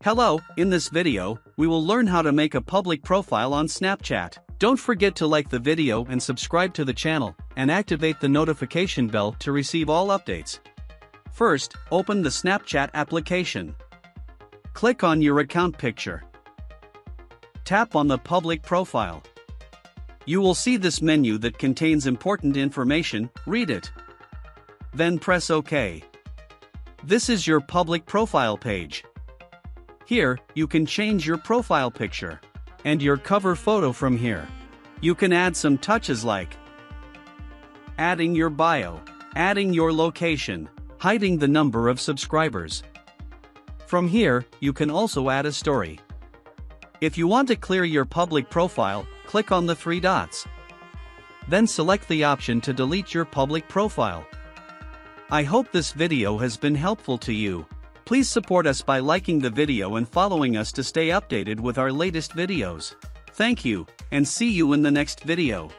Hello, in this video, we will learn how to make a public profile on Snapchat. Don't forget to like the video and subscribe to the channel, and activate the notification bell to receive all updates. First, open the Snapchat application. Click on your account picture. Tap on the public profile. You will see this menu that contains important information. Read it. Then press OK. This is your public profile page. Here, you can change your profile picture and your cover photo from here. You can add some touches like adding your bio, adding your location, hiding the number of subscribers. From here, you can also add a story. If you want to clear your public profile, click on the three dots. Then select the option to delete your public profile. I hope this video has been helpful to you. Please support us by liking the video and following us to stay updated with our latest videos. Thank you, and see you in the next video.